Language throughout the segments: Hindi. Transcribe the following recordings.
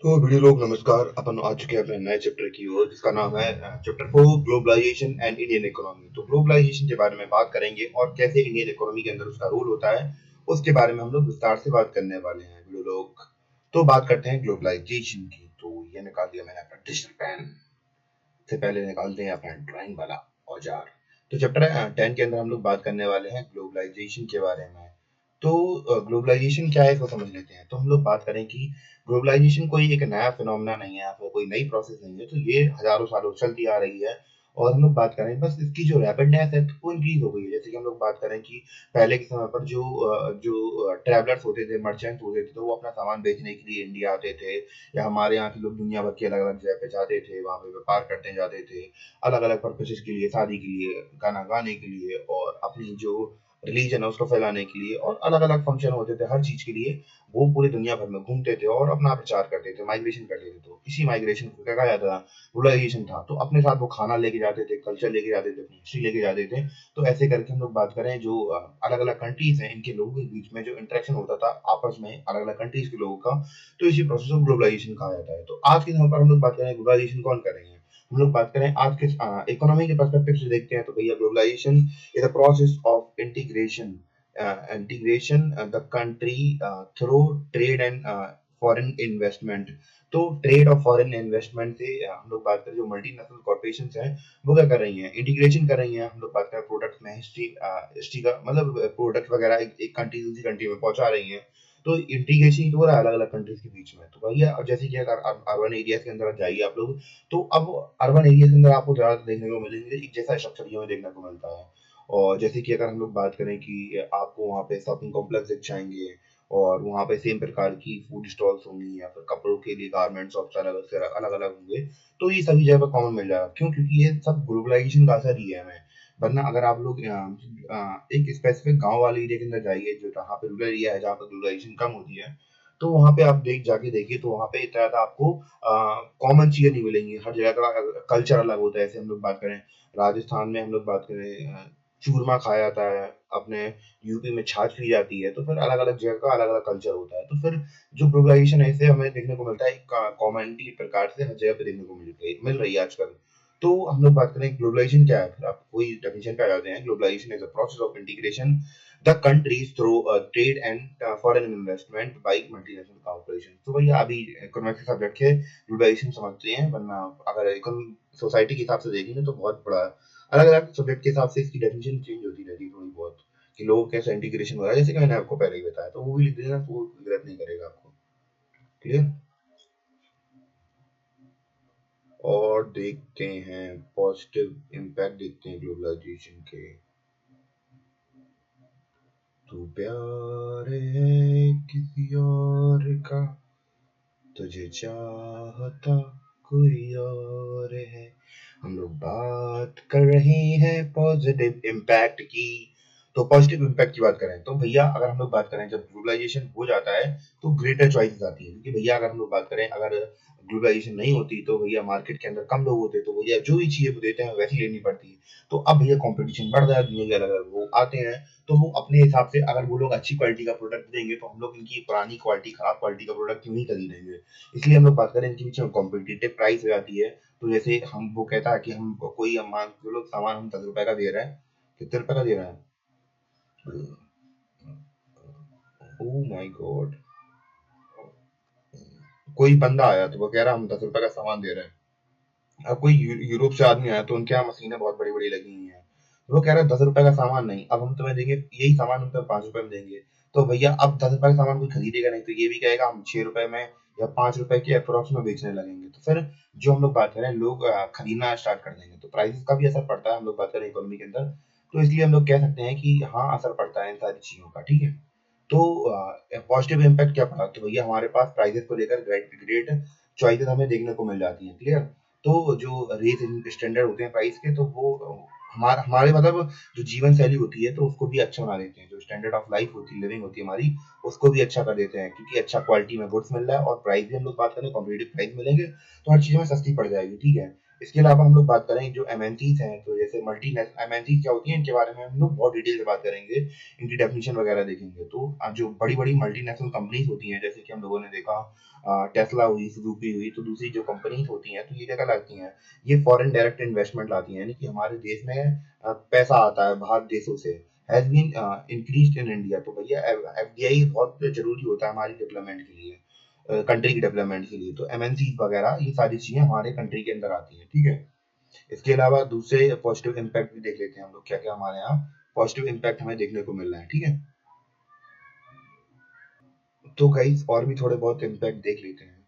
तो वीडियो लोग नमस्कार। अपन आ चुके हैं अपने नए चैप्टर की ओर जिसका नाम है chapter 4 globalisation and Indian economy. तो ग्लोबलाइजेशन के बारे में बात करेंगे और कैसे इंडियन इकोनॉमी के अंदर उसका रोल होता है, उसके बारे में हम लोग विस्तार से बात करने वाले हैं वीडियो लोग। तो बात करते हैं ग्लोबलाइजेशन की। तो ये निकाल दिया मैंने अपना डिजिटल पेन। से पहले निकालते हैं अपना ड्राइंग वाला औजार। तो चैप्टर 10 के अंदर हम लोग बात करने वाले हैं ग्लोबलाइजेशन के बारे में। तो ग्लोबलाइजेशन क्या है इसको समझ लेते हैं। तो हम लोग बात करें कि ग्लोबलाइजेशन कोई एक नया फिनोमेना नहीं है, आपको कोई नई प्रोसेस नहीं है। तो ये हजारों सालों से चलती आ रही है। और हम लोग बात करें बस इसकी जो रैपिडनेस है तो वो इंक्रीज हो गई है। जैसे कि हम लोग बात करें कि पहले के समय पर जो ट्रैवलर्स होते थे, मर्चेंट होते थे, तो वो अपना सामान बेचने के लिए इंडिया आते थे, या हमारे यहाँ के लोग दुनिया भर की अलग अलग जगह पे जाते थे, वहाँ पे व्यापार करते जाते थे, अलग अलग पर्पसेस के लिए, शादी के लिए, गाना गाने के लिए, और अपनी जो रिलीजन है उसको फैलाने के लिए, और अलग अलग फंक्शन होते थे हर चीज के लिए। वो पूरी दुनिया भर में घूमते थे और अपना प्रचार करते थे, माइग्रेशन करते थे। तो इसी माइग्रेशन को क्या कहा जाता था? ग्लोबलाइजेशन था। तो अपने साथ वो खाना लेके जाते थे, कल्चर लेके जाते थे, अपनी हिस्ट्री लेके जाते थे। तो ऐसे करके हम लोग बात करें जो अलग अलग कंट्रीज हैं, इनके लोगों के बीच में जो इंटरेक्शन होता था आपस में अलग अलग कंट्रीज के लोगों का, तो इसी प्रोसेस को ग्लोबलाइजेशन कहा जाता है। तो आज के समय पर हम लोग बात करें ग्लोबलाइजेशन कौन कर रहे हैं, हम लोग बात करें आज के इकोनॉमी के पर्सपेक्टिव से देखते हैं। तो भैया globalisation is a process of integration the country through trade and foreign investment. तो ट्रेड और फॉरेन इन्वेस्टमेंट से हम लोग बात करें जो मल्टीनेशनल कॉर्पोरेशंस हैं वो क्या कर रही हैं, इंटीग्रेशन कर रही हैं। हम लोग बात करें प्रोडक्ट में हिस्ट्री का मतलब प्रोडक्ट वगैरह एक कंट्री दूसरी कंट्री में पहुंचा रही हैं। तो इंटीग्रेशन हो रहा है अलग अलग कंट्रीज के बीच में। तो भैया अब जैसे कि अगर अर्बन एरियाज के अंदर जाइए आप लोग, तो अब अर्बन एरिया के अंदर आपको ज्यादा देखने को मिलेंगे एक जैसा स्ट्रक्चर में देखने को मिलता है। और जैसे कि अगर हम लोग बात करें कि आपको वहाँ पे शॉपिंग कॉम्प्लेक्स दिख जाएंगे, और वहाँ पे सेम प्रकार की फूड स्टॉल्स होंगी, या फिर कपड़ों के लिए गारमेंट शॉप्स अलग अलग होंगे। तो ये सभी जगह पर कॉमन मिल जाएगा। क्यों? क्योंकि ये सब ग्लोबलाइजेशन का असर ही है हमें। वरना अगर आप लोग एक स्पेसिफिक गांव वाले एरिया के अंदर जाइए जो जहाँ पे रूरल एरिया है, जहाँ पे ग्लोबलाइजेशन कम होती है, तो वहाँ पे आप जाके देखिए तो वहाँ पे इतना ज्यादा आपको कॉमन चीजें नहीं मिलेंगी। हर जगह का कल्चर अलग होता है। जैसे हम लोग बात करें राजस्थान में, हम लोग बात करें चूरमा खाया जाता है, अपने यूपी में छाछ पी जाती है। तो फिर अलग अलग जगह का अलग अलग कल्चर होता है। तो फिर जो ग्लोबलाइजेशन है इसे हमें देखने को मिलता है एक कॉमनिटी प्रकार से हर जगह पे देखने को मिल रही है आजकल। तो हम लोग बात करें ग्लोबलाइजेशन क्या है, फिर आप कोई डेफिनेशन पे आ जाते हैं। Globalisation is a process of integration the countries through trade and foreign investment by multinational corporation. तो भैया अभी इकोनॉमिक्स के सब्जेक्ट के ग्लोबलाइजेशन समझते हैं, वरना अगर सोसाइटी के हिसाब से देखेंगे तो बहुत बड़ा अलग अलग सब्जेक्ट के हिसाब से इसकी डेफिनेशन चेंज होती रहती है थोड़ी बहुत, कि लोगों कैसे इंटीग्रेशन हो रहा है। जैसे कि मैंने आपको पहले ही बताया, तो वो भी लिख देना तो वो गलत नहीं करेगा आपको। क्लियर? और देखते हैं पॉजिटिव इम्पैक्ट, देखते हैं ग्लोबलाइजेशन के। तू प्यार है किसी और का, तुझे चाहता कोई और है। हम लोग बात कर रहे हैं पॉजिटिव इम्पैक्ट की। तो पॉजिटिव इम्पैक्ट की बात करें तो भैया अगर हम लोग बात करें जब ग्लोबलाइजेशन हो जाता है तो ग्रेटर चॉइसेस आती है। क्योंकि भैया अगर हम लोग बात करें अगर ग्लोबलाइजेशन नहीं होती तो भैया मार्केट के अंदर कम लोग होते, तो भैया जो भी चीजें वो देते हैं वैसी लेनी पड़ती है। तो अब भैया कंपटीशन बढ़ रहा है, दुनिया के अलग अलग लोग आते हैं, तो वो अपने हिसाब से अगर वो लोग अच्छी क्वालिटी का प्रोडक्ट देंगे तो हम लोग इनकी पुरानी क्वालिटी खराब क्वालिटी का प्रोडक्ट क्यों ही खरीदेंगे। इसलिए हम लोग बात करें इनके बीच में कॉम्पिटिटिव प्राइस हो जाती है। तो जैसे हम वो कहता है कि हम कोई मान जो लोग सामान हम 10 रुपए का दे रहे हैं, कितने रुपए का दे रहे हैं? Oh my God. कोई बंदा आया तो वो कह रहा हम 10 रुपए का सामान दे रहे हैं। अब कोई यूरोप से आदमी आया तो उनके यहाँ मशीनें बहुत बड़ी बड़ी लगी हुई हैं, तो वो कह रहा है 10 रुपए का सामान नहीं, अब हम तुम्हें देंगे यही सामान हम तुम्हें 5 रुपए में देंगे। तो भैया अब 10 रुपए का सामान कोई खरीदेगा नहीं, तो ये भी कहेगा हम 6 रुपए में या 5 रुपए के अप्रोक्स में बेचने लगेंगे। तो फिर जो हम लोग बात करें लोग खरीदना स्टार्ट कर देंगे। तो प्राइसेस का भी असर पड़ता है हम लोग बात करें इकोनॉमी के अंदर। तो इसलिए हम लोग कह सकते हैं कि हाँ असर पड़ता है इन सारी चीजों का। ठीक है। तो पॉजिटिव इम्पैक्ट क्या पड़ा, तो भैया हमारे पास प्राइजेस को लेकर ग्रेट ग्रेट चॉइसेस हमें देखने को मिल जाती हैं। क्लियर? तो जो रेट स्टैंडर्ड होते हैं प्राइस के, तो वो हमारे हमारे मतलब जो जीवन शैली होती है तो उसको भी अच्छा बना देते हैं। जो स्टैंडर्ड ऑफ लाइफ होती है, लिविंग होती है हमारी, उसको भी अच्छा कर देते हैं। क्योंकि अच्छा क्वालिटी में गुड्स मिल रहा है और प्राइस भी हम लोग बात करें कॉम्पिटिटिव प्राइस मिलेंगे तो हर चीज में सस्ती पड़ जाएगी। ठीक है। इसके अलावा हम लोग बात करें जो एमएनसीज हैं, तो जैसे मल्टीनेशनल एमएनसीज क्या होती हैं, इनके बारे में हम लोग बहुत डिटेल से बात करेंगे, इनकी डेफिनेशन वगैरह देखेंगे। तो जो बड़ी बड़ी मल्टीनेशनल कंपनीज होती हैं, जैसे कि हम लोगों ने देखा टेस्ला हुई, सुजुकी हुई, तो दूसरी जो कंपनीज होती हैं, तो ये क्या लाती हैं, ये फॉरेन डायरेक्ट इन्वेस्टमेंट लाती हैं, यानी कि हमारे देश में पैसा आता है बाहर देशों से, has been increased in India. तो भैया एफडीआई बहुत जरूरी होता है हमारी डेवलपमेंट के लिए, कंट्री की डेवलपमेंट के लिए। तो एमएनसी वगैरह ये सारी चीजें हमारे कंट्री के अंदर आती हैं, ठीक है। इसके अलावा दूसरे पॉजिटिव इम्पैक्ट भी देख लेते हैं हम लोग, क्या क्या हमारे यहाँ पॉजिटिव इम्पैक्ट हमें देखने को मिल रहा है, ठीक है। तो गाइस और भी थोड़े बहुत इम्पैक्ट देख लेते हैं।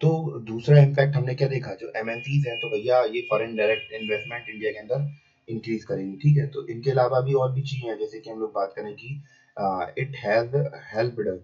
तो दूसरा इम्पैक्ट हमने क्या देखा, जो एमएनसीज हैं, तो भैया ये फॉरेन डायरेक्ट इन्वेस्टमेंट इंडिया के अंदर इंक्रीज करेंगे, ठीक है। तो इनके अलावा भी और भी चीजें हैं, जैसे कि हम लोग बात करें कि it has helped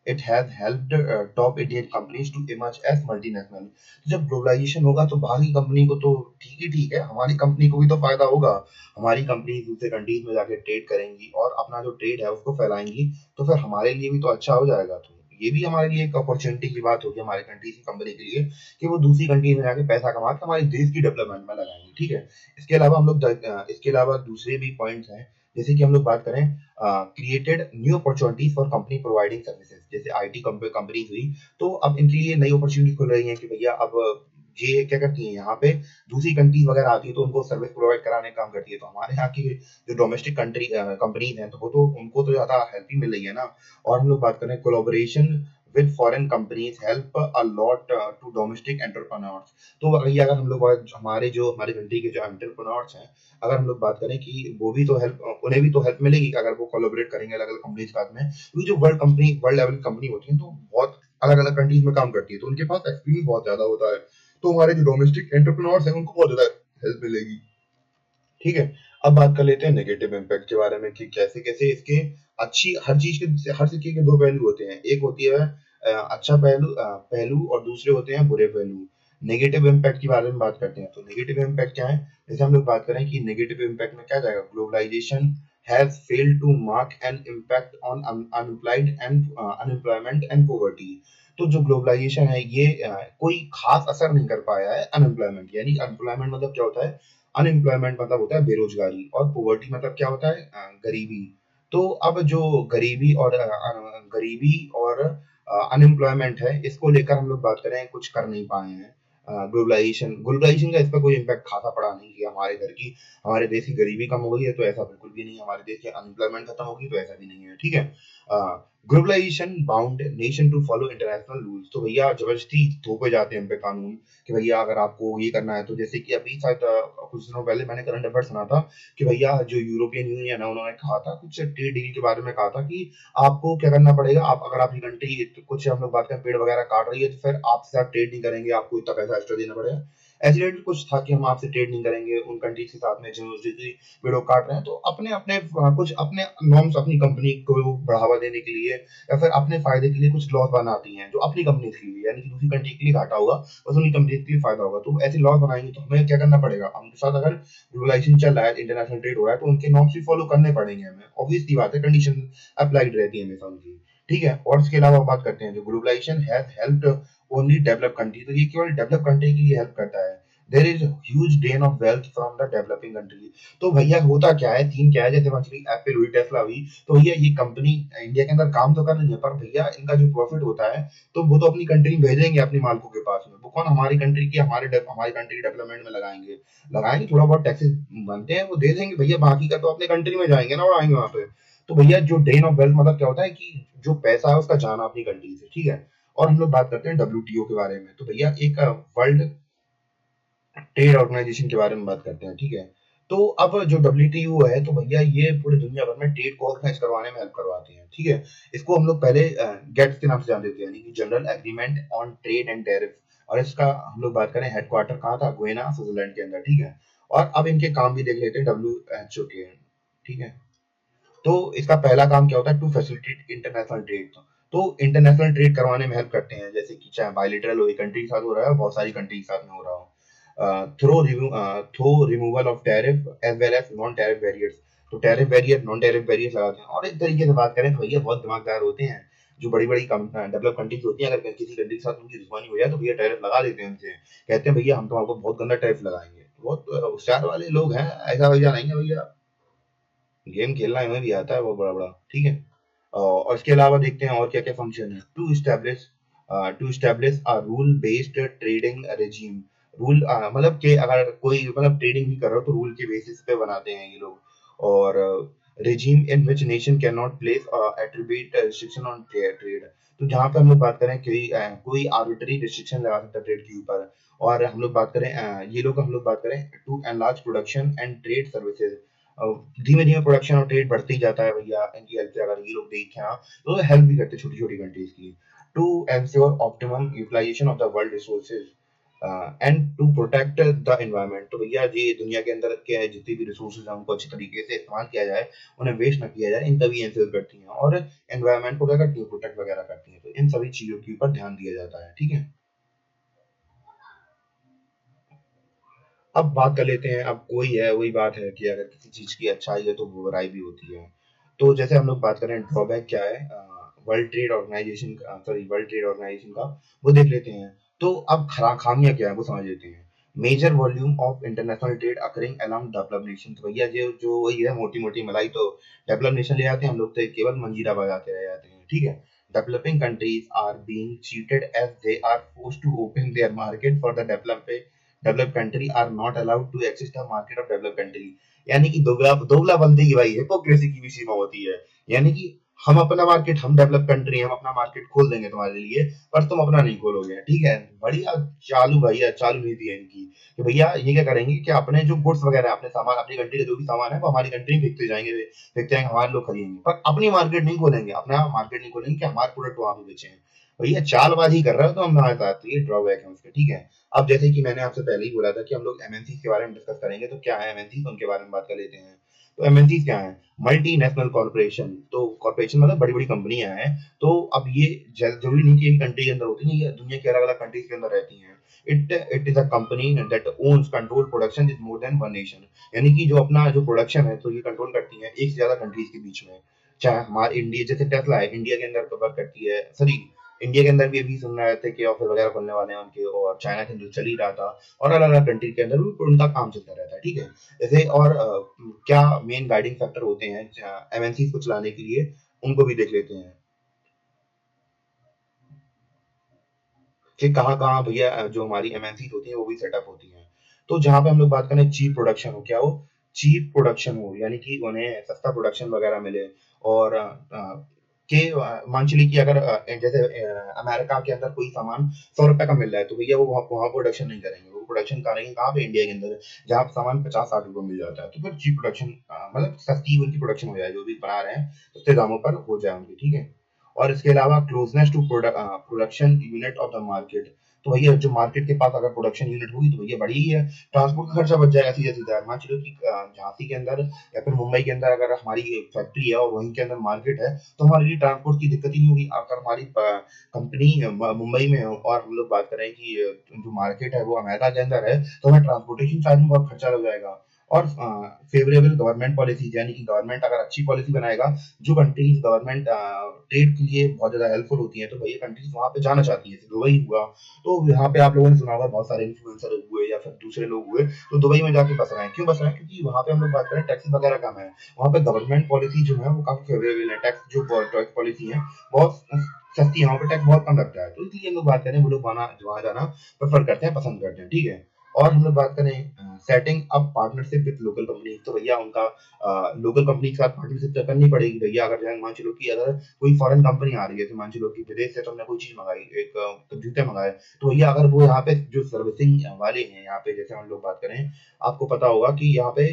it has helped top Indian companies to emerge as multinational. तो जब ग्लोबलाइजेशन होगा तो बाहर की कंपनी को तो ठीक है, हमारी कंपनी को भी तो फायदा होगा। हमारी कंपनी दूसरे कंट्रीज में जाके ट्रेड करेंगी और अपना जो ट्रेड है उसको फैलाएंगी, तो फिर हमारे लिए भी तो अच्छा हो जाएगा। तो ये भी हमारे लिए एक अपॉर्चुनिटी की बात होगी हमारे कंट्री की कंपनी के लिए, कि वो दूसरी कंट्री में जाके पैसा कमा के हमारे देश की डेवलपमेंट में लगाएंगे, ठीक है। इसके अलावा हम लोग इसके अलावा दूसरे भी पॉइंट्स हैं, जैसे कि हम लोग बात करें created new opportunities for company providing services, जैसे आईटी कंपनीज हुई, तो अब इनके लिए नई अपॉर्चुनिटी खुल रही है कि भैया अब ये क्या करती है, यहाँ पे दूसरी कंट्रीज वगैरह आती है तो उनको सर्विस प्रोवाइड कराने का काम करती है। तो हमारे यहाँ की जो डोमेस्टिक कंट्री कंपनीज हैं, तो वो तो उनको तो ज्यादा हेल्प ही मिल रही है ना। और हम लोग बात करें collaboration with foreign companies help a lot to domestic entrepreneurs. तो भैया अगर हम लोग हमारे कंट्री के जो एंटरप्रेन्योर्स हैं, अगर हम लोग बात करें कि वो भी तो हेल्प, उन्हें भी तो हेल्प मिलेगी कि अगर वो कोलैबोरेट करेंगे अलग अलग कंपनीज के साथ में, क्योंकि जो वर्ल्ड लेवल कंपनी होती है, तो बहुत अलग अलग कंट्रीज में काम करती है, तो उनके पास एक्सपीरियंस बहुत ज्यादा होता है। तो हमारे जो डोमेस्टिक एंटरप्रेन्योर्स हैं उनको बहुत ज्यादा हेल्प मिलेगी, ठीक है। अब बात कर लेते हैं नेगेटिव इम्पैक्ट के बारे में, कि कैसे कैसे इसके अच्छी हर चीज के हर सिक्के के दो पहलू होते हैं, एक होती है अच्छा पहलू और दूसरे होते हैं बुरे पहलू। नेगेटिव इम्पैक्ट के बारे में बात करते हैं, तो नेगेटिव इम्पैक्ट क्या है, जैसे हम लोग बात करें कि नेगेटिव इम्पैक्ट में क्या जाएगा, globalisation has failed to mark an impact on unemployment and poverty. तो जो ग्लोबलाइजेशन है ये कोई खास असर नहीं कर पाया है अनएम्प्लॉयमेंट, यानी अनएम्प्लॉयमेंट मतलब क्या होता है, अनएम्प्लॉयमेंट मतलब होता है बेरोजगारी, और पॉवर्टी मतलब क्या होता है, गरीबी। तो अब जो गरीबी और अनएम्प्लॉयमेंट है, इसको लेकर हम लोग बात करें कुछ कर नहीं पाए हैं। ग्लोबलाइजेशन ग्लोबलाइजेशन का इस पर कोई इम्पैक्ट खासा पड़ा नहीं, कि हमारे देश की गरीबी कम हो गई है, तो ऐसा बिल्कुल भी नहीं। हमारे देश की अनएम्प्लॉयमेंट खत्म होगी, तो ऐसा भी नहीं है, ठीक है। Globalisation bound nation to follow international rules. तो भैया जबरदस्ती थोपे जाते हैं हम पे कानून, कि भैया अगर आपको ये करना है, तो जैसे कि अभी शायद कुछ दिनों पहले मैंने करंट अफेयर सुना था, कि भैया जो यूरोपियन यूनियन है, उन्होंने कहा था कुछ ट्रेड डील के बारे में, कहा था कि आपको क्या करना पड़ेगा, आप अगर आपकी कंट्री कुछ हम लोग बात करें पेड़ वगैरह काट रही है, तो फिर आपसे आप ट्रेड नहीं करेंगे, आपको इतना पैसा एक्स्ट्रा देना पड़ेगा। ऐसे रिलेटेड कुछ था कि हम आपसे ट्रेड नहीं करेंगे उन कंट्रीज के साथ में जो पेड़ों काट रहे हैं। तो अपने अपने कुछ अपने नॉर्म्स अपनी कंपनी को बढ़ावा देने के लिए, या फिर अपने फायदे के लिए कुछ लॉस बनाती हैं, जो अपनी कंपनी के लिए, यानी कि दूसरी कंट्री के लिए घाटा होगा, बस उन्हीं कंपनी के लिए फायदा होगा। तो ऐसे लॉस बनाएंगे, तो हमें क्या करना पड़ेगा, उनके साथ अगर ग्लोबलाइजेशन चल रहा है, इंटरनेशनल ट्रेड हो रहा है, तो उनके नॉर्म्स भी फॉलो करने पड़ेंगे हमें, ऑब्वियस सी बात है, कंडीशन अप्लाइड रहती है हमेशा उनकी, ठीक है। और इसके अलावा बात करते हैं, जो globalisation has helped only develop country, तो ये केवल डेवलप कंट्री के लिए हेल्प करता है। There is huge drain of wealth from the developing country. तो भैया होता क्या है, सीन क्या है, जैसे मछली एप्पल हुई, टेस्ला हुई, तो भैया ये कंपनी इंडिया के अंदर काम तो कर रही है, पर भैया इनका जो प्रॉफिट होता है, तो वो तो अपनी कंट्री में भेजेंगे अपने मालिकों के पास में, वो कौन, हमारी कंट्री डेवलपमेंट में लगाएंगे थोड़ा बहुत टैक्सेस बनते हैं वो दे देंगे भैया, बाकी का तो अपने कंट्री में जाएंगे ना उड़ाएंगे वहां पे। तो भैया जो ड्रेन ऑफ वेल्थ मतलब क्या होता है, कि जो पैसा है उसका जाना अपनी कंट्री से, ठीक है। और हम लोग बात करते हैं डब्ल्यूटीओ के बारे में, तो भैया एक वर्ल्ड ट्रेड ऑर्गेनाइजेशन के बारे में बात करते हैं, ठीक है। तो अब जो डब्ल्यूटीओ है, तो भैया ये पूरे दुनिया भर में ट्रेड को ऑर्गेनाइज करवाने में हेल्प करवाते हैं, ठीक है। इसको हम लोग पहले गेट्स के नाम से जानते थे, यानी कि general agreement on trade and tariff. और इसका हम लोग बात करें हेडक्वार्टर कहाँ था, गोयना स्विट्जरलैंड के अंदर, ठीक है। और अब इनके काम भी देख लेते हैं डब्ल्यूएचओ के, ठीक है। तो इसका पहला काम क्या होता है, टू फैसिलिटेट इंटरनेशनल ट्रेड। तो इंटरनेशनल ट्रेड करवाने में हेल्प करते हैं, जैसे कि चाहे बायलिटरल हो, एक कंट्री के साथ हो रहा है, बहुत सारी कंट्री के साथ में हो रहा हो, through removal of tariff as well as non tariff barriers. तो tariff barrier, non tariff barrier लगाते हैं। और एक तरीके से बात करें तो भैया बहुत दिमागदार होते हैं, जो बड़ी-बड़ी डेवलप कंट्रीज होती हैं, अगर किसी कंट्री के साथ उनकी दुश्मनी हो जाए तो भैया टैरिफ लगा देते हैं उनसे। कहते हैं भैया हम तो आपको बहुत गंदा टैरिफ लगाएँगे। बहुत होशियार वाले लोग हैं, ऐसा भैया नहीं है भैया। गेम खेलना हमें भी आता है बहुत बड़ा-बड़ा, ठीक है? और इसके अलावा देखते हैं और क्या-क्या फंक्शन है। To establish a rule based trading regime. Rule मतलब कि अगर कोई मतलब ट्रेडिंग भी कर रहा हो तो रूल के बेसिस पे बनाते हैं ये लोग। और regime in which nation can not place attribute restriction on trade. तो जहाँ पे हम लोग बात करें कि कोई आर्बिट्ररी रिस्ट्रिक्शन लगा सकता है ट्रेड के ऊपर। और हम लोग बात करें ये लोग हम लोग बात करें to enlarge production and trade services. धीमे-धीमे प्रोडक्शन और ट्रेड बढ़ते ही जाता है भैया इनकी हेल्प से। अगर ये लोग देखें आप, तो हेल्प भी करते हैं छोटी-छोटी कंट्रीज की। To ensure optimum utilisation of the world resources and to protect the environment. तो भैया ये दुनिया के अंदर के जितने भी रिसोर्सेज हैं उनको अच्छी तरीके से इस्तेमाल किया जाए, उन्हें वेस्ट ना किया जाए, इनका भी एंश्योर करती हैं। और एनवायरनमेंट को क्या करती हैं, प्रोटेक्ट वगैरह करती हैं। तो इन सभी चीजों के ऊपर ध्यान दिया जाता है, ठीक है? अब बात कर लेते हैं, अब कोई है वही बात है कि अगर किसी चीज़ की अच्छाई है तो वो बुराई भी होती है। तो जैसे हम लोग बात करें ड्रॉबैक क्या है वर्ल्ड ट्रेड ऑर्गेनाइजेशन का, वो देख लेते हैं। तो अब खामियां क्या है वो समझ लेते हैं। Major volume of international trade occurring along developed nation. तो भैया जो जो वही है मोटी मोटी मलाई तो डेवलप नेशन ले आते हैं, हम लोग तो केवल मंजीरा बजाते रह जाते हैं, ठीक है? Developing countries are being cheated as they are forced to open their market for the developed country are not allowed to access the market of developed country. यानी कि दोगलापंती की भाई हिपोक्रेसी की भी सीमा होती है। यानी कि हम अपना मार्केट, हम डेवलप कंट्री, हम अपना मार्केट खोल देंगे तुम्हारे लिए, पर तुम अपना नहीं खोलोगे, ठीक है? बढ़िया चालू भैया, चालू नीति है इनकी कि भैया ये क्या करेंगे कि अपने जो गुड्स वगैरह, अपने सामान, अपनी कंट्री का जो भी सामान है वो हमारी कंट्री में फेंकते जाएंगे, हमारे लोग खरीदेंगे, पर अपनी मार्केट नहीं खोलेंगे, अपना मार्केट नहीं खोलेंगे कि हमारे प्रोडक्ट वहां पे बेचें। भैया चालबाजी कर रहे हो तो हमारे साथ, तो ये ड्रॉबैक है उसके, ठीक है? अब जैसे कि मैंने आपसे पहले ही बोला था कि हम लोग एमएनसी के बारे में डिस्कस करेंगे, तो क्या है एमएनसी, उनके बारे में बात कर लेते हैं। तो एमएनसी क्या है? Multinational corporation. तो कॉर्पोरेशन मतलब बड़ी बड़ी कंपनियां हैं। तो अब ये जरूरी नहीं कि एक कंट्री के अंदर होती है, ये दुनिया के अलग अलग कंट्रीज के अंदर रहती हैं। It is a company that owns control production is more than one nation. यानी कि जो अपना जो प्रोडक्शन है तो ये कंट्रोल करती है एक से ज्यादा कंट्रीज के बीच में। चाहे हमारे इंडिया, जैसे टेस्ला है, इंडिया के अंदर कवर करती है, सॉरी, इंडिया के अंदर भी अभी सुन रहे थे कि ऑफिस वगैरह खुलने वाले हैं उनके, और चाइना के अंदर चल ही रहा था, और अलग अलग कंट्री के अंदर भी उनका काम चलता रहता है, ठीक है? जैसे और क्या मेन गाइडिंग फैक्टर होते हैं एमएनसी को चलाने के लिए, उनको भी देख लेते हैं कि कहाँ कहाँ भैया जो हमारी एमएनसी होती है वो भी सेटअप होती हैं। तो जहाँ पे हम लोग बात करें चीप प्रोडक्शन हो, क्या हो? चीप प्रोडक्शन हो, यानी कि उन्हें सस्ता प्रोडक्शन वगैरह मिले। और मान चलिए कि अगर जैसे अमेरिका के अंदर कोई सामान 100 रुपए का मिल रहा है, तो भैया वो वहाँ प्रोडक्शन नहीं करेंगे, वो प्रोडक्शन करेंगे कहाँ पे? इंडिया के अंदर, जहाँ पे सामान 50-60 रुपए मिल जाता है। तो फिर चीप प्रोडक्शन मतलब सस्ती उनकी प्रोडक्शन हो जाए, जो भी बना रहे हैं सस्ते दामों पर हो जाए उनकी, ठीक है? और इसके अलावा closeness to production unit of the market. तो भैया जो मार्केट के पास अगर प्रोडक्शन यूनिट होगी तो भैया बढ़िया ही है, ट्रांसपोर्ट का खर्चा बच जाएगा सीधा सीधा। मान चलो कि झांसी के अंदर या फिर मुंबई के अंदर अगर हमारी एक फैक्ट्री है और वहीं के अंदर मार्केट है, तो हमारे लिए ट्रांसपोर्ट की दिक्कत ही नहीं होगी। अगर हमारी कंपनी मुंबई में हो और हम लोग बात करें कि जो मार्केट है वो अमेरिका के अंदर है, तो हमें ट्रांसपोर्टेशन चार्ज में बहुत खर्चा लग जाएगा। और फेवरेबल गवर्नमेंट पॉलिसी, यानी कि गवर्नमेंट अगर अच्छी पॉलिसी बनाएगा, जो कंट्रीज गवर्नमेंट ट्रेड के लिए बहुत ज्यादा हेल्पफुल होती है, तो भैया कंट्रीज वहां पे जाना चाहती है। दुबई हुआ, तो यहाँ पे आप लोगों ने सुना होगा बहुत सारे इन्फ्लुएंसर हुए या फिर दूसरे लोग हुए, तो दुबई में जाके बस रहे हैं। क्यों बस रहे हैं? क्योंकि वहां पे हम लोग बात करें टैक्स वगैरह कम है, वहां पे गवर्नमेंट पॉलिसी जो है वो काफी फेवरेबल है। टैक्स जो टैक्स पॉलिसी है बहुत सस्ती है, वहाँ पे टैक्स बहुत कम लगता है, तो इसलिए हम लोग बात करें वो लोग वहां जाना प्रेफर करते हैं, पसंद करते हैं, ठीक है? और हम लोग बात करें setting up partnership with local company, तो भैया उनका लोकल कंपनी के साथ पार्टनरशिप तो करनी पड़ेगी भैया। अगर जैसे मान चलो कि अगर कोई फॉरेन कंपनी आ रही है, तो मान चलो कि विदेश से तुमने कोई चीज मंगाई, एक जूते मंगाए, तो भैया अगर वो यहाँ पे जो सर्विसिंग वाले हैं, यहाँ पे जैसे हम लोग बात करें, आपको पता होगा कि यहाँ पे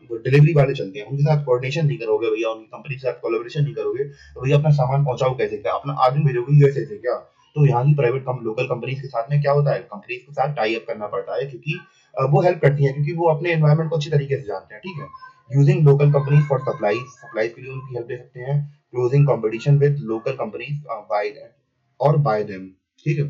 वो डिलीवरी वाले चलते हैं, उनके साथ कोऑर्डिनेशन नहीं करोगे भैया, उनकी कंपनी के साथ कोलैबोरेशन नहीं करोगे, तो भैया अपना सामान पहुंचाओ कैसे? क्या अपना आदमी भेजोगे यूएसए से क्या? तो यहाँ की लोकल कंपनीज के साथ में क्या होता है, कंपनीज के साथ टाई अप करना पड़ता है, क्योंकि वो हेल्प करती हैं, क्योंकि वो अपने एनवायरनमेंट को अच्छी तरीके से जानते हैं, ठीक है? Using local companies for supplies, supplies के लिए उनकी हेल्प ले सकते हैं। Closing competition with local companies by और बाय देम, ठीक है?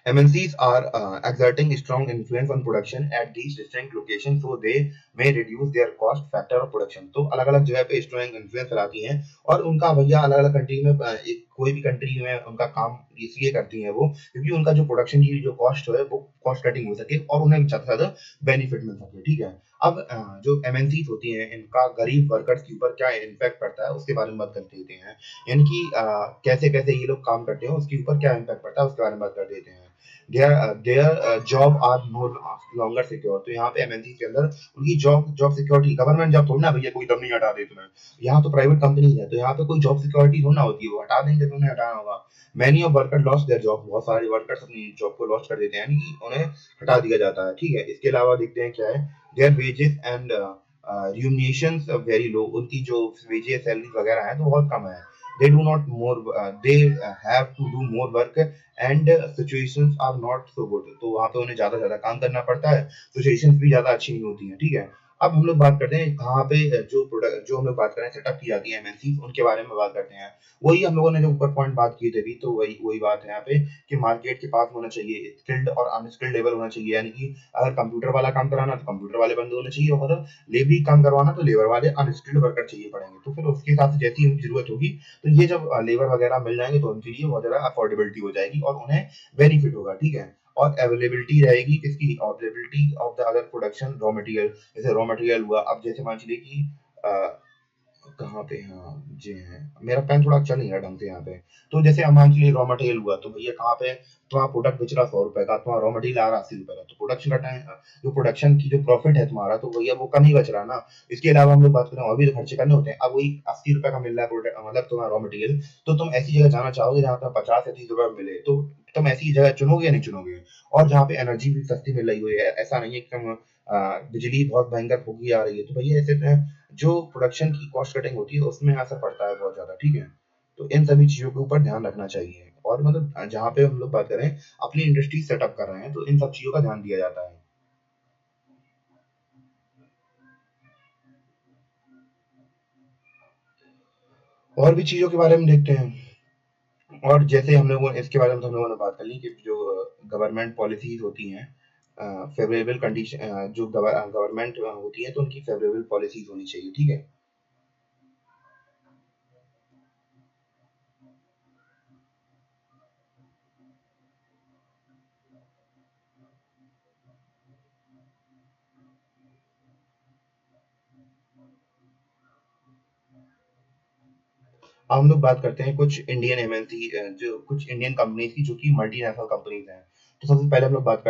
MNCs are exerting strong influence on production at these distinct locations, so they may reduce their cost factor of production. तो अलग अलग जगह पे स्ट्रॉन्ग इन्फ्लुएंस कराती हैं और उनका भैया अलग अलग कंट्री में एक कोई भी कंट्री में उनका काम इसलिए करती हैं वो क्योंकि उनका जो प्रोडक्शन की जो कॉस्ट है वो कॉस्ट कटिंग हो सके और उन्हें ज्यादा से ज्यादा बेनिफिट मिल सके, ठीक है। अब जो MNCs होती हैं इनका गरीब वर्कर्स के ऊपर क्या इम्पैक्ट पड़ता है उसके बारे में बात कर देते हैं, यानी कि कैसे कैसे ये लोग काम करते हैं उसके ऊपर क्या इम्पैक्ट पड़ता है उसके बारे में बात कर देते हैं। Their job are no longer secure, तो यहाँ पे MNC के अंदर उनकी job job security, government job थोड़ी ना भैया कोई दम नहीं हटा दे तुम्हें, यहाँ तो प्राइवेट कंपनी है तो यहाँ पे कोई जॉब सिक्योरिटी थोड़ी ना होती है, वो हटा देंगे तो उन्हें हटाना होगा। Many of worker lost their job, बहुत सारे वर्कर्स अपनी जॉब को लॉस्ट कर देते हैं यानी कि उन्हें हटा दिया जाता है, ठीक है। इसके अलावा देखते हैं क्या है, their wages and remunerations very low, उनकी जो वेजेस सैलरी वगैरह है तो बहुत कम है। they do not more they have to do more work and situations are not so good, तो वहां पे उन्हें ज्यादा ज्यादा काम करना पड़ता है, सिचुएशंस भी ज्यादा अच्छी नहीं होती हैं, ठीक है। अब हम लोग बात करते हैं कहाँ पे जो प्रोडक्ट जो हम लोग बात कर रहे हैं सेटअप की जाती है MNC उनके बारे में बात करते हैं। वही हम लोगों ने जो ऊपर पॉइंट बात की थी अभी, तो वही वही बात है यहाँ पे कि मार्केट के पास होना चाहिए, स्किल्ड और अनस्किल्ड लेवल होना चाहिए, यानी कि अगर कंप्यूटर वाला काम कराना तो कंप्यूटर वाले बंदे होने चाहिए और लेबरी काम करवाना तो लेबर वाले अनस्किल्ड वर्कर चाहिए पड़ेंगे, तो फिर उसके हिसाब से जैसी उनकी जरूरत होगी तो ये जब लेबर वगैरह मिल जाएंगे तो उनके लिए बहुत ज्यादा अफोर्डेबिलिटी हो जाएगी और उन्हें बेनिफिट होगा, ठीक है। और अवेलेबिलिटी रहेगी किसकी, availability of the other production raw material, जैसे रॉ मटेरियल हुआ, अब जैसे मान लीजिए कि कहाँ पे, हाँ जी है, मेरा पेन थोड़ा चल नहीं रहा ढंग से यहाँ पे। तो जैसे हम मान लीजिए रॉ मटेरियल हुआ तो भैया कहाँ पे तुम्हारा प्रोडक्ट बेच रहा 100 रुपए का, तुम्हारा रॉ मटेरियल आ रहा 80 रुपए का, तो प्रोडक्शन का टाइम, जो प्रोडक्शन की जो प्रॉफिट है तुम्हारा तो भैया वो कम ही बच रहा ना। इसके अलावा हम लोग बात करें और भी तो खर्चे करने होते हैं, अब वही 80 रुपए का मिल रहा है प्रोडक्ट मतलब तुम्हारा रॉ मटेरियल, तो तुम ऐसी जगह जाना चाहोगे जहाँ तुम्हें 50 या 30 रुपए में मिले, तो तुम ऐसी जगह चुनोगे या नहीं चुनोगे। और जहाँ पे एनर्जी भी सस्ती मिल रही हुई है, ऐसा नहीं है कि तुम बिजली बहुत भयंकर फूकी आ रही है, तो भैया ऐसे जो प्रोडक्शन की कॉस्ट कटिंग होती है उसमें असर पड़ता है बहुत ज्यादा, ठीक है। तो इन सभी चीजों के ऊपर ध्यान रखना चाहिए और मतलब जहाँ पे हम लोग बात करें अपनी इंडस्ट्री सेटअप कर रहे हैं तो इन सब चीजों का ध्यान दिया जाता है। और भी चीजों के बारे में देखते हैं, और जैसे हम लोगों इसके बारे में तो हम लोगों ने बात कर ली कि जो गवर्नमेंट पॉलिसीज होती हैं, फेवरेबल कंडीशन, जो गवर्नमेंट होती है तो उनकी फेवरेबल पॉलिसीज होनी चाहिए, ठीक है। अब हम लोग बात करते हैं कुछ इंडियन MNC, जो कुछ इंडियन कंपनीज की जो कि मल्टीनेशनल कंपनीज हैं। तो सबसे पहले हम लोग बात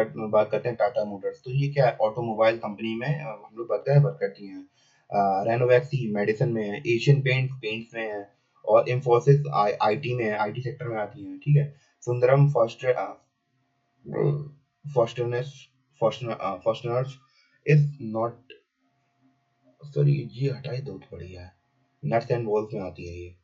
करते हैं टाटा मोटर्स, तो ये क्या है, ऑटोमोबाइल कंपनी में हम लोग बात करें वर्क करती हैं। रेनोवैक्सी मेडिसिन में है, एशियन पेंट्स में है, और इंफोसिस IT में है, IT सेक्टर में आती है, ठीक है। सुंदरम फॉस्टरनेस फॉस्टनर्स इज नॉट, सॉरी ये हटाई दो तो बढ़िया है, नट्स एंड बोल्ट्स में आती है ये,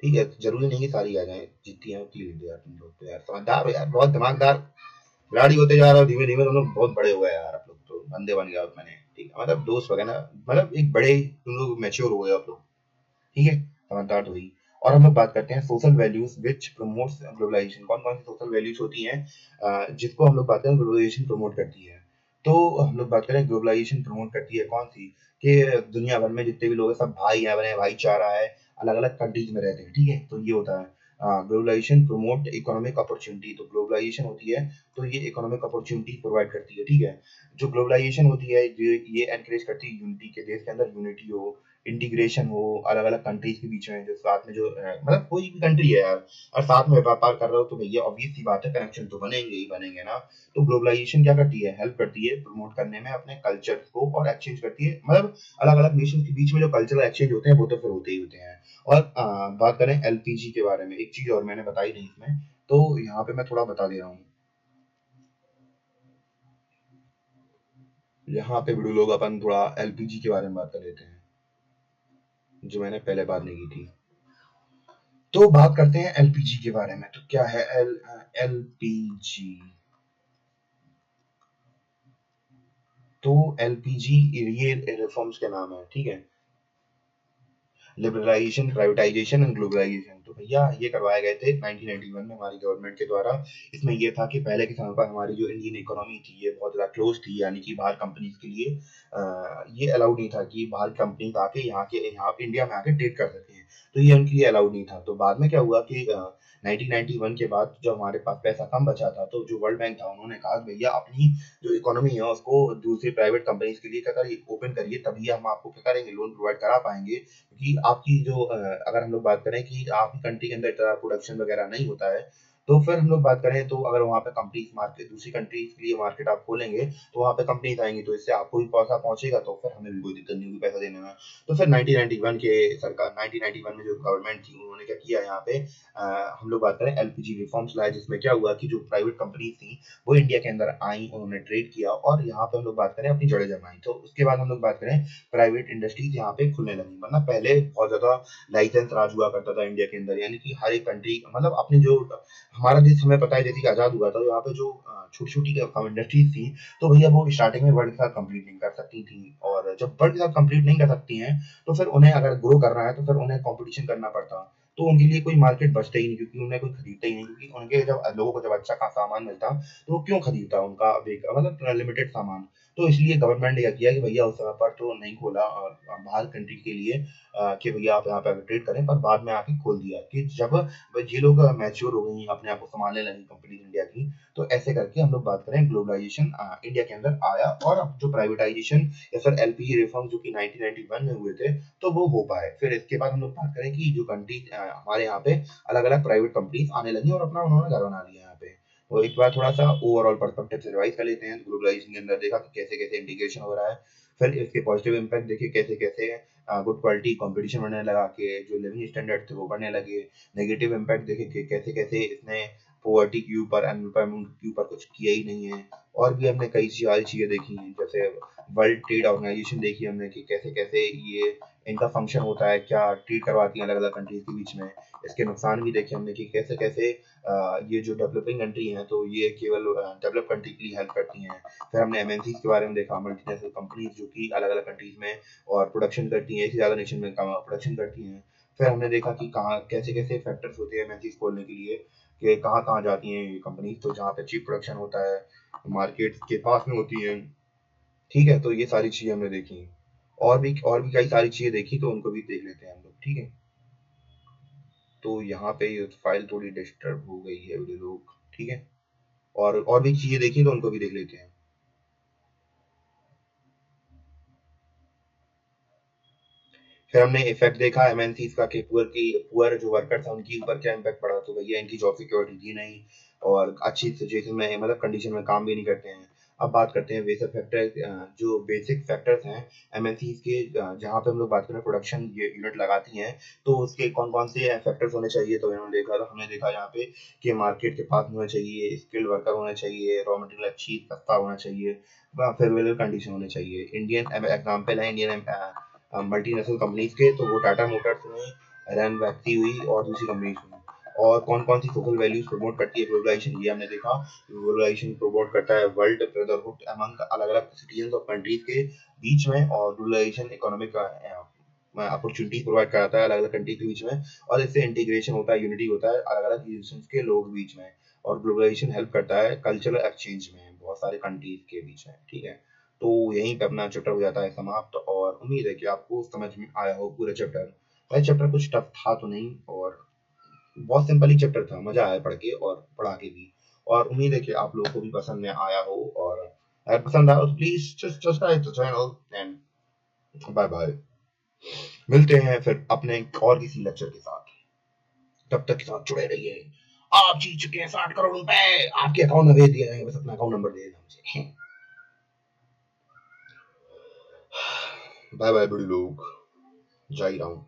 ठीक है। जरूरी नहीं कि सारी आ जाए, जितनी है उतनी ले लो यार, तुम लोग तो यार समझदार हो यार, बहुत दिमागदार खिलाड़ी होते जा रहे हो, धीमे धीमे तुम लोग बहुत बड़े हो गए यार, आप लोग तो बंदे बन गए हो मैंने, ठीक है, मतलब दोस्त वगैरह मतलब एक बड़े तुम लोग मैच्योर हो गए आप लोग, ठीक है, समझदार तो हुई। और हम लोग बात करते हैं social values which promotes globalisation, कौन कौन सी सोशल वैल्यूज होती हैं जिसको हम लोग बात करें ग्लोबलाइजेशन प्रमोट करती है। तो हम लोग बात करें ग्लोबलाइजेशन प्रमोट करती है कौन सी, कि दुनिया भर में जितने भी लोग हैं सब भाई हैं, बने भाईचारा है, अलग अलग कंट्रीज में रहते हैं, ठीक है, तो ये होता है ग्लोबलाइजेशन प्रमोट इकोनॉमिक अपॉर्चुनिटी, तो ग्लोबलाइजेशन होती है तो ये इकोनॉमिक अपॉर्चुनिटी प्रोवाइड करती है, ठीक है। जो ग्लोबलाइजेशन होती है ये एनकरेज करती है यूनिटी के, देश के अंदर यूनिटी हो, इंटीग्रेशन हो, अलग अलग कंट्रीज के बीच में जो साथ में जो मतलब कोई भी कंट्री है यार और साथ में व्यापार कर रहे हो तो भैया ऑब्वियस सी बात है कनेक्शन तो बनेंगे ही बनेंगे ना। तो ग्लोबलाइजेशन क्या करती है, हेल्प करती है प्रमोट करने में अपने कल्चर को और एक्सचेंज करती है, मतलब अलग अलग नेशन के बीच में जो कल्चरल एक्सचेंज होते हैं वो तो फिर होते ही होते हैं। और बात करें LPG के बारे में, एक चीज और मैंने बताई नहीं इसमें, तो यहाँ पे मैं थोड़ा बता दे रहा हूँ, यहाँ पे वीडियो लोग अपन थोड़ा LPG के बारे में बात कर लेते हैं, जो मैंने पहले बात नहीं की थी। तो बात करते हैं LPG के बारे में, तो क्या है LPG, तो LPG ये रिफॉर्म्स के नाम है, ठीक है। Liberalisation, privatisation and globalisation. तो भैया ये करवाए गए थे 1991 में हमारी गवर्नमेंट के द्वारा। इसमें ये था कि पहले के समय पर हमारी जो इंडियन इकोनॉमी थी ये बहुत ज़्यादा क्लोज थी, यानी कि बाहर कंपनीज के लिए ये अलाउड नहीं था कि बाहर कंपनीज आके यहाँ इंडिया में आके ट्रेड कर सके। तो ये उनके लिए अलाउड नहीं था। तो बाद में क्या हुआ कि 1991 के बाद जब हमारे पास पैसा कम बचा था, तो जो वर्ल्ड बैंक था उन्होंने कहा भैया अपनी जो इकोनॉमी है उसको दूसरी प्राइवेट कंपनीज के लिए क्या करिए, ओपन करिए, तभी हम आपको क्या करेंगे, लोन प्रोवाइड करा पाएंगे। क्योंकि आपकी जो अगर हम लोग बात करें कि आपकी कंट्री के अंदर इतना प्रोडक्शन वगैरह नहीं होता है, तो फिर हम लोग बात करें तो अगर वहाँ पे कंपनीज मार्केट दूसरी कंट्रीज के लिए मार्केट आप खोलेंगे तो वहाँ पे कंपनीज आएंगी, तो इससे आपको भी पैसा पहुंचेगा, तो फिर हमें भी कोई दिक्कत नहीं होगी पैसा देने में। तो फिर 1991 के सरकार 1991 में जो गवर्नमेंट थी उन्होंने क्या किया यहाँ पे, हम लोग बात करें एलपीजी रिफॉर्म्स लाए, जिसमें क्या हुआ कि जो प्राइवेट कंपनीज थी वो इंडिया के अंदर आई, उन्होंने ट्रेड किया और यहाँ पे हम लोग बात करें अपनी जड़ें जमाई। तो उसके बाद हम लोग बात करें प्राइवेट इंडस्ट्रीज यहाँ पे खुलने लगी। वरना पहले बहुत ज्यादा लाइसेंस राज हुआ करता था इंडिया के अंदर, यानी कि हर एक कंट्री मतलब अपनी जो हमारा देश हमें पता है जैसे कि आजाद हुआ था, तो यहाँ पे जो छोटी छोटी इंडस्ट्रीज थी, तो भैया वो स्टार्टिंग में वर्ल्ड के साथ कंप्लीट नहीं कर सकती थी, और जब वर्ल्ड के साथ कंप्लीट नहीं कर सकती हैं तो फिर उन्हें अगर ग्रो करना है तो फिर उन्हें कंपटीशन करना पड़ता। तो उनके लिए कोई मार्केट बचता ही नहीं, क्योंकि उन्हें कोई खरीदता ही नहीं, क्योंकि उनके जब लोगों को जब अच्छा का सामान मिलता तो वो क्यों खरीदता उनका मतलब लिमिटेड सामान। तो इसलिए गवर्नमेंट ने क्या किया कि भैया उस समय पर तो नहीं खोला बाहर कंट्री के लिए कि भैया आप यहाँ पे आके ट्रेड करें, पर बाद में आके खोल दिया कि जब ये लोग मैच्योर हो गई, अपने आप को संभालने लगी कंपनी इंडिया की, तो ऐसे करके हम लोग बात करें ग्लोबलाइजेशन इंडिया के अंदर आया। और अब जो प्राइवेटाइजेशन या फिर एलपीजी रिफॉर्म जो कि 1991 में हुए थे, तो वो हो पाए। फिर इसके बाद हम लोग बात करें कि जो कंट्री हमारे यहाँ पे अलग अलग प्राइवेट कंपनीज आने लगी और अपना उन्होंने घर बना लिया यहाँ पे। तो एक बार थोड़ा सा ओवरऑल पर्सपेक्टिव से रिवाइज कर लेते हैं। ग्लोबलाइजेशन के अंदर देखा कि कैसे कैसे इंटीग्रेशन हो रहा है, फिर इसके पॉजिटिव इम्पैक्ट देखे कैसे कैसे गुड क्वालिटी कंपटीशन बढ़ने लगा, कि जो लिविंग स्टैंडर्ड थे वो बढ़ने लगे। नेगेटिव इम्पैक्ट देखे कि कैसे कैसे इसने पोवर्टी के ऊपर, अनएम्प्लॉयमेंट के ऊपर कुछ किया ही नहीं है। और भी हमने कई सारी चीजें देखी हैं, जैसे वर्ल्ड ट्रेड ऑर्गेनाइजेशन देखी हमने कि कैसे कैसे ये इनका फंक्शन होता है, क्या ट्रेड करवाती है अलग अलग कंट्रीज के बीच में। इसके नुकसान भी देखे हमने कि कैसे कैसे ये जो डेवलपिंग कंट्री हैं तो ये केवल डेवलप कंट्री के लिए हेल्प करती हैं। फिर हमने एमएनसीज के बारे में देखा, मल्टीनेशनल कंपनीज जो कि अलग अलग कंट्रीज में और प्रोडक्शन करती हैं, एक से ज़्यादा नेशन में प्रोडक्शन करती हैं। फिर हमने देखा कि कहाँ कैसे कैसे फैक्टर्स होते हैं एमएनसीज खोलने के लिए, कि कहाँ कहाँ जाती हैं ये कंपनीज, तो जहाँ पे चीप प्रोडक्शन होता है, मार्केट के पास में होती है। ठीक है, तो ये सारी चीज़ें हमने देखी। और भी कई सारी चीज़ें देखी, तो उनको भी देख लेते हैं हम लोग। ठीक है, तो यहाँ पे ये फाइल थोड़ी डिस्टर्ब हो गई है मेरे लोग। ठीक है, और भी चीजें देखी तो उनको भी देख लेते हैं। फिर हमने इफेक्ट देखा एमएनसीज का कि पुअर जो वर्कर्स हैं उनके ऊपर क्या इम्पैक्ट पड़ा। तो भैया इनकी जॉब सिक्योरिटी थी नहीं, और अच्छी सिचुएशन में मतलब कंडीशन में काम भी नहीं करते हैं। अब बात करते हैं बेसिक फैक्टर, जो बेसिक फैक्टर्स हैं एमएनसीज के, जहाँ पे हम लोग बात करें प्रोडक्शन ये यूनिट लगाती हैं, तो उसके कौन कौन से फैक्टर्स होने चाहिए। तो हमने देखा यहाँ पे कि मार्केट के पास होना चाहिए, स्किल्ड वर्कर होना चाहिए, रॉ मटेरियल अच्छी सस्ता होना चाहिए, फेवरेबल कंडीशन होने चाहिए। इंडियन एग्जाम्पल है इंडियन मल्टीनेशनल कंपनीज के, तो वो टाटा मोटर्स हुई, रन व्यक्ति हुई और दूसरी कंपनीज हुई। और कौन कौन सी सोशल वैल्यूज प्रमोट करती है ग्लोबलाइजेशन, ये हमने देखा। ग्लोबलाइजेशन प्रमोट करता है वर्ल्ड ब्रदरहुड अमंग अलग अलग सिटीजन ऑफ कंट्रीज के बीच में, और ग्लोबलाइजेशन इकोनॉमिक अपॉर्चुनिटीज प्रोवाइड कराता है अलग अलग कंट्री के बीच में, और इससे इंटीग्रेशन होता है, यूनिटी होता है अलग अलग रीजन्स के लोग बीच में। और ग्लोबलाइजेशन हेल्प करता है कल्चरल एक्सचेंज में बहुत सारे कंट्रीज के बीच में। ठीक है, तो यहीं पे अपना चैप्टर हो जाता है समाप्त, और उम्मीद है कि आपको समझ में आया हो पूरा चैप्टर। भाई चैप्टर कुछ टफ था तो नहीं, और बहुत सिंपल ही चैप्टर था, मजा आया पढ़ के और पढ़ा के भी। और उम्मीद है कि आप लोगों को भी पसंद में आया हो, और अगर पसंद आया तो please just subscribe the channel and bye bye. मिलते हैं फिर अपने और किसी लेक्चर के साथ, तब तक के साथ जुड़े रहिए। आप जीत चुके हैं 60 करोड़ रुपए, आपके अकाउंट में भेज दिए जाएंगे, बस अपना अकाउंट नंबर दे देना मुझे। बाय बाय बड़े लोग, जा ही रहा हूँ।